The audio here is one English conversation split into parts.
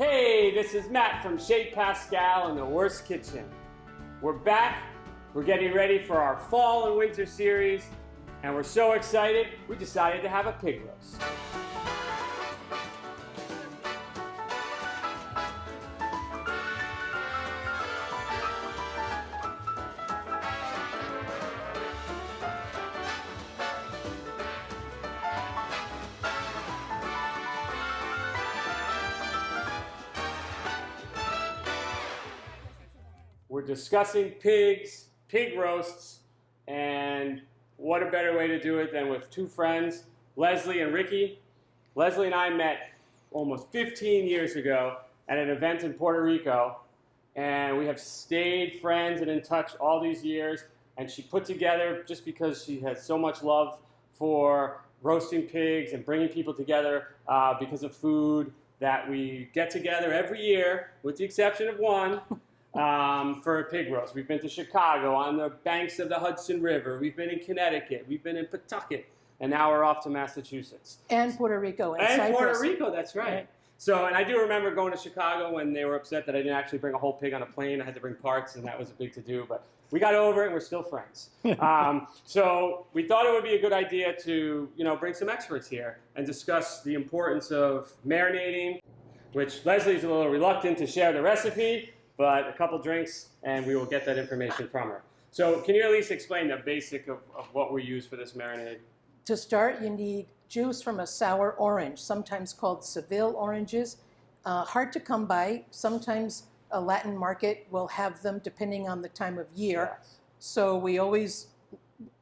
Hey, this is Matt from Chez, Pascal in the Wurst kitchen. We're back. We're getting ready for our fall and winter series, and we're so excited, we decided to have a pig roast. We're discussing pigs, pig roasts, and what a better way to do it than with two friends, Leslie and Ricky. Leslie and I met almost 15 years ago at an event in Puerto Rico, and we have stayed friends and in touch all these years, and she put together, just because she has so much love for roasting pigs and bringing people together because of food, that we get together every year, with the exception of one, for a pig roast. We've been to Chicago, on the banks of the Hudson River. We've been in Connecticut. We've been in Pawtucket. And now we're off to Massachusetts. And Puerto Rico and Cyprus. Cyprus. Puerto Rico, that's right. So, and I do remember going to Chicago when they were upset that I didn't actually bring a whole pig on a plane. I had to bring parts, and that was a big to-do. But we got over it, and we're still friends. So we thought it would be a good idea to, bring some experts here and discuss the importance of marinating, which Leslie's a little reluctant to share the recipe, but a couple drinks, and we will get that information from her. So can you at least explain the basic of what we use for this marinade? To start, you need juice from a sour orange, sometimes called Seville oranges. Hard to come by. Sometimes a Latin market will have them depending on the time of year. Yes. So we always,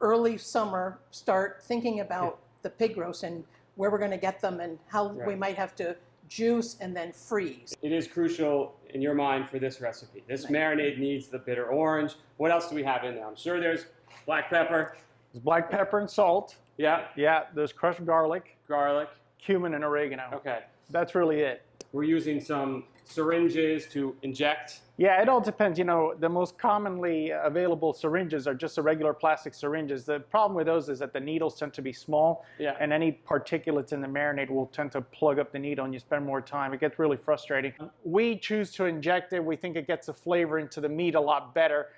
early summer, start thinking about the pig roast and where we're going to get them and how we might have to juice and then freeze. It is crucial in your mind for this recipe. This marinade needs the bitter orange. What else do we have in there? I'm sure there's black pepper. There's black pepper and salt. Yeah. Yeah, there's crushed garlic. Garlic. Cumin and oregano. Okay. That's really it. We're using some syringes to inject. Yeah, it all depends. The most commonly available syringes are just the regular plastic syringes. The problem with those is that the needles tend to be small, and any particulates in the marinade will tend to plug up the needle and you spend more time. It gets really frustrating. We choose to inject it. We think it gets the flavor into the meat a lot better.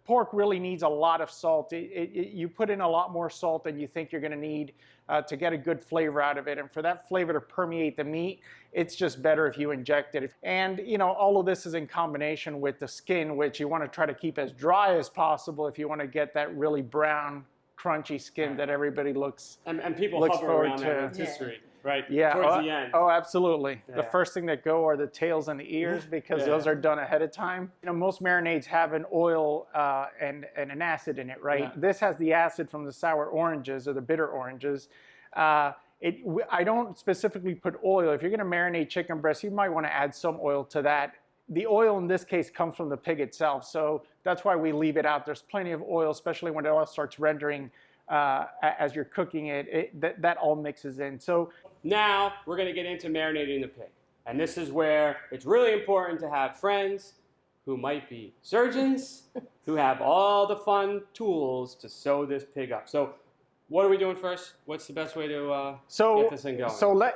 Pork really needs a lot of salt. You put in a lot more salt than you think you're going to need to get a good flavor out of it. And for that flavor to permeate the meat, it's just better if you inject it. And, all of this is in combination with the skin, which you want to try to keep as dry as possible if you want to get that really brown, crunchy skin that everybody looks And people looks hover forward around to. that rotisserie, right? Yeah. Towards the end. Oh, absolutely. Yeah. The first thing that go are the tails and the ears because those are done ahead of time. Most marinades have an oil and an acid in it, right? Yeah. This has the acid from the sour oranges or the bitter oranges. I don't specifically put oil. If you're going to marinate chicken breast, you might want to add some oil to that. The oil in this case comes from the pig itself, so that's why we leave it out. There's plenty of oil, especially when it all starts rendering as you're cooking it. That all mixes in. So now we're going to get into marinating the pig. And this is where it's really important to have friends who might be surgeons, who have all the fun tools to sew this pig up. So what are we doing first? What's the best way to get this thing going?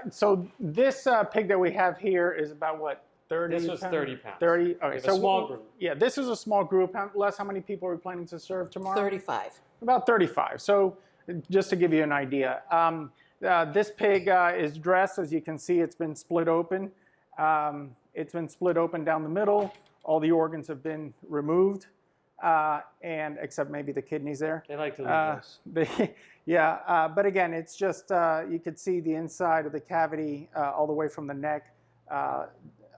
So this pig that we have here is about what? 30 This was pounds? 30 pounds. 30. Okay, so small group. Yeah, this is a small group. Les, how many people are we planning to serve tomorrow? 35. About 35. So just to give you an idea, this pig is dressed. As you can see, it's been split open. It's been split open down the middle. All the organs have been removed, and except maybe the kidneys there. They like to leave those. But again, it's just you could see the inside of the cavity all the way from the neck.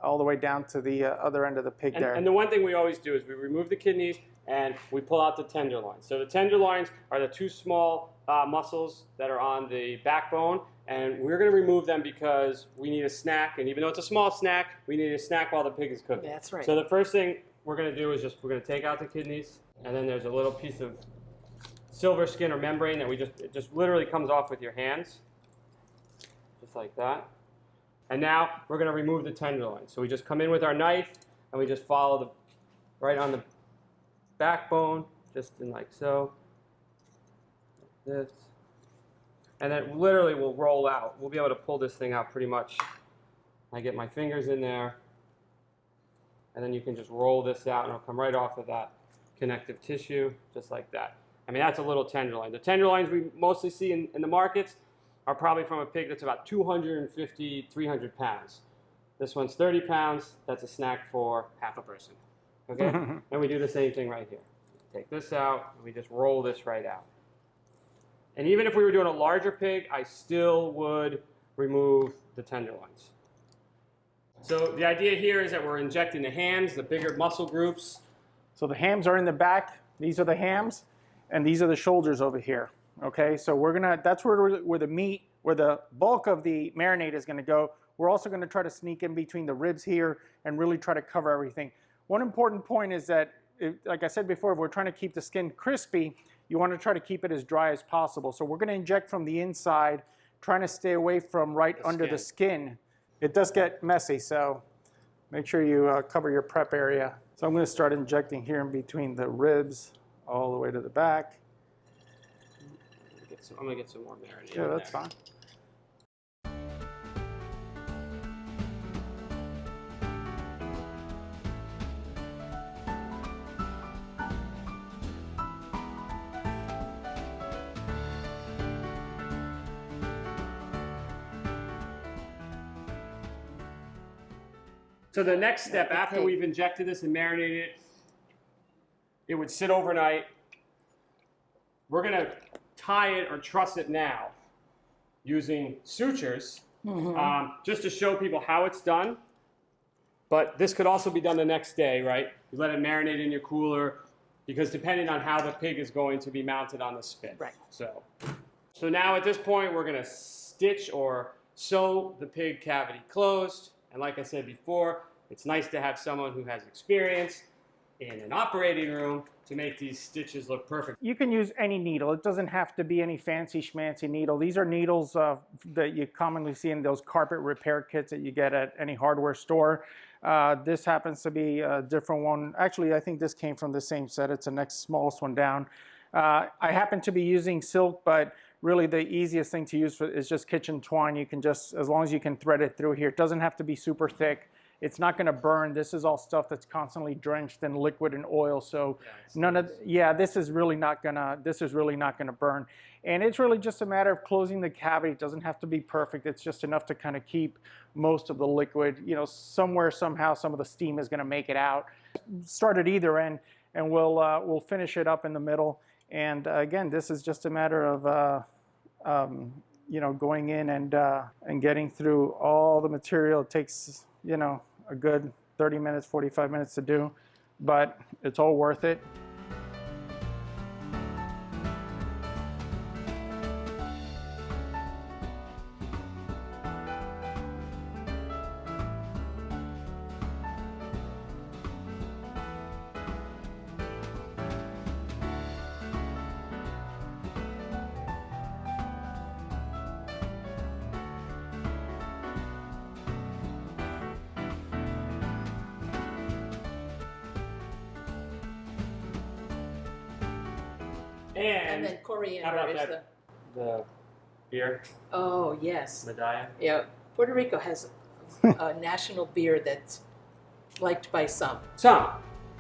All the way down to the other end of the pig there. And the one thing we always do is we remove the kidneys and we pull out the tenderloins. So the tenderloins are the two small muscles that are on the backbone, and we're going to remove them because we need a snack. And even though it's a small snack, we need a snack while the pig is cooking. That's right. So the first thing we're going to do is we're going to take out the kidneys, and then there's a little piece of silver skin or membrane that it just literally comes off with your hands, just like that. And now we're going to remove the tenderloin. So we just come in with our knife and we just follow right on the backbone, just in like so, like this. And then literally will roll out. We'll be able to pull this thing out pretty much. I get my fingers in there and then you can just roll this out and it'll come right off of that connective tissue, just like that. I mean, that's a little tenderloin. The tenderloins we mostly see in the markets are probably from a pig that's about 250, 300 pounds. This one's 30 pounds. That's a snack for half a person. Okay? And we do the same thing right here. Take this out, and we just roll this right out. And even if we were doing a larger pig, I still would remove the tenderloins. So the idea here is that we're injecting the hams, the bigger muscle groups. So the hams are in the back. These are the hams, and these are the shoulders over here. Okay, so that's where the meat, where the bulk of the marinade is gonna go. We're also gonna try to sneak in between the ribs here and really try to cover everything. One important point is that, like I said before, if we're trying to keep the skin crispy, you want to try to keep it as dry as possible. So we're going to inject from the inside, trying to stay away from under the skin. It does get messy, so make sure you cover your prep area. So I'm going to start injecting here in between the ribs all the way to the back. I'm going to get some more marinade. Yeah, that's fine. So the next step, after we've injected this and marinated it, it would sit overnight. We're going to tie it or truss it now using sutures, just to show people how it's done. But this could also be done the next day, right? You let it marinate in your cooler, because depending on how the pig is going to be mounted on the spit. Right. So now at this point, we're going to stitch or sew the pig cavity closed. And like I said before, it's nice to have someone who has experience in an operating room to make these stitches look perfect. You can use any needle. It doesn't have to be any fancy schmancy needle. These are needles that you commonly see in those carpet repair kits that you get at any hardware store. This happens to be a different one. Actually, I think this came from the same set. It's the next smallest one down. I happen to be using silk, but really the easiest thing to use is just kitchen twine. You can just, as long as you can thread it through here. It doesn't have to be super thick. It's not going to burn. This is all stuff that's constantly drenched in liquid and oil. So this is really not gonna burn. And it's really just a matter of closing the cavity. It doesn't have to be perfect. It's just enough to kind of keep most of the liquid, somewhere, somehow, some of the steam is going to make it out. Start at either end, and we'll finish it up in the middle. And again, this is just a matter of going in and getting through all the material. It takes a good 30 minutes, 45 minutes to do, but it's all worth it. And then coriander is the beer? Oh, yes. Medalla? Yeah, Puerto Rico has a national beer that's liked by some. Some?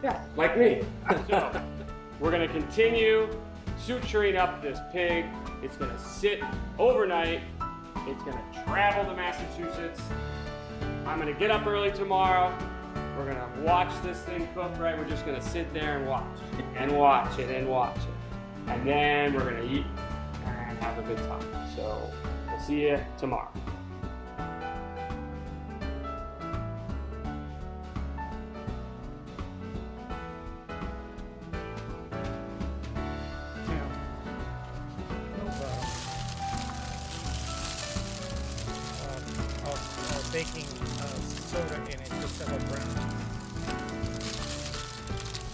Yeah, like me. So, we're going to continue suturing up this pig. It's going to sit overnight. It's going to travel to Massachusetts. I'm going to get up early tomorrow. We're going to watch this thing cook, right? We're just going to sit there and watch and watch it and watch it. And then we're going to eat and have a good time. So we'll see you tomorrow. Baking soda in it just to help brown.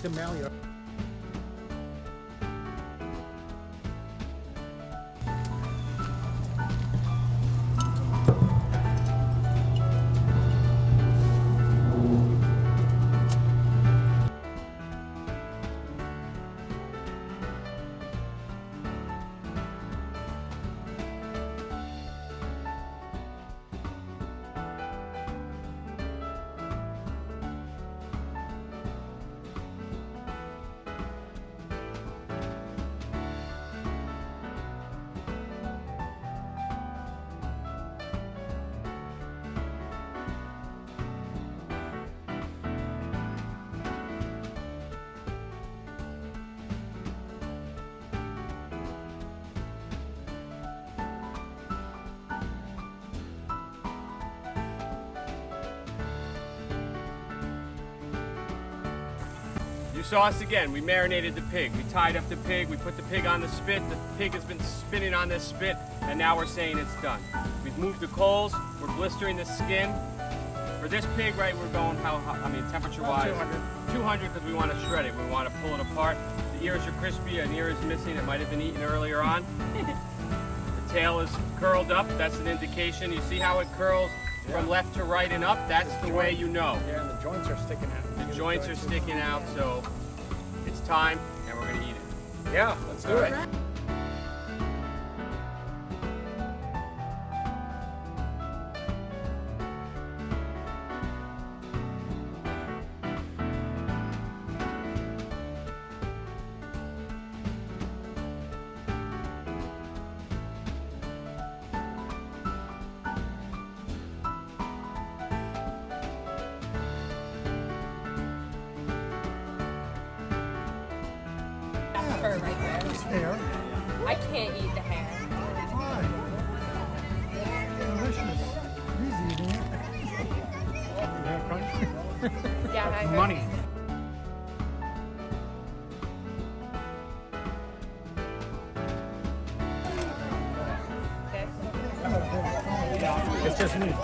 Camellia. sauce again, we marinated the pig. We tied up the pig, we put the pig on the spit. The pig has been spinning on this spit, and now we're saying it's done. We've moved the coals, we're blistering the skin. For this pig, right, we're going temperature-wise? 200 because we want to shred it. We want to pull it apart. The ears are crispy, an ear is missing. It might have been eaten earlier on. The tail is curled up. That's an indication. You see how it curls from left to right and up? That's the way you know. Yeah, and the joints are sticking out. The joints are sticking out, so it's time, and we're going to eat it. Yeah, let's do it. Fur right there. Hair. I can't eat the hair. Why? Delicious. He's eating it. Yeah, I heard. Money. It's just meat.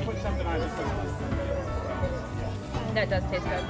Put something on this one. That does taste good.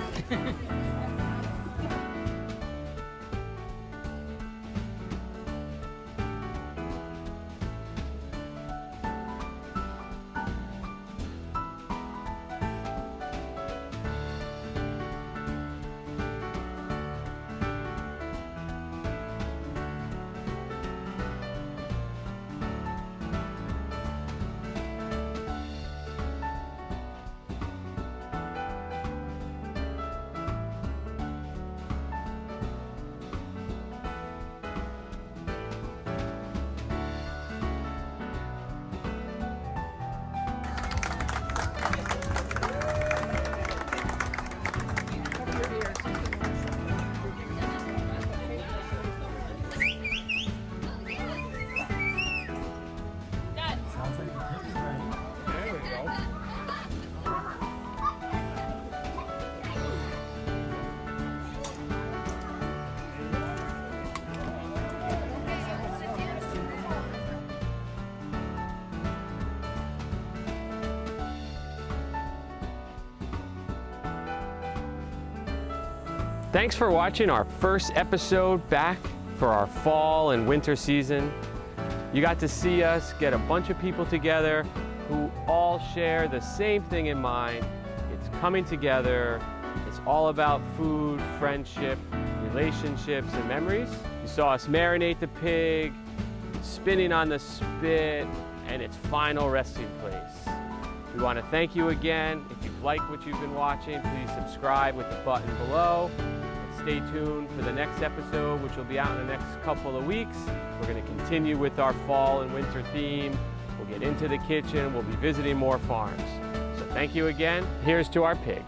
Thanks for watching our first episode back for our fall and winter season. You got to see us get a bunch of people together who all share the same thing in mind. It's coming together. It's all about food, friendship, relationships, and memories. You saw us marinate the pig, spinning on the spit, and its final resting place. We want to thank you again. If you've liked what you've been watching, please subscribe with the button below. And stay tuned for the next episode, which will be out in the next couple of weeks. We're going to continue with our fall and winter theme. We'll get into the kitchen. We'll be visiting more farms. So thank you again. Here's to our pig.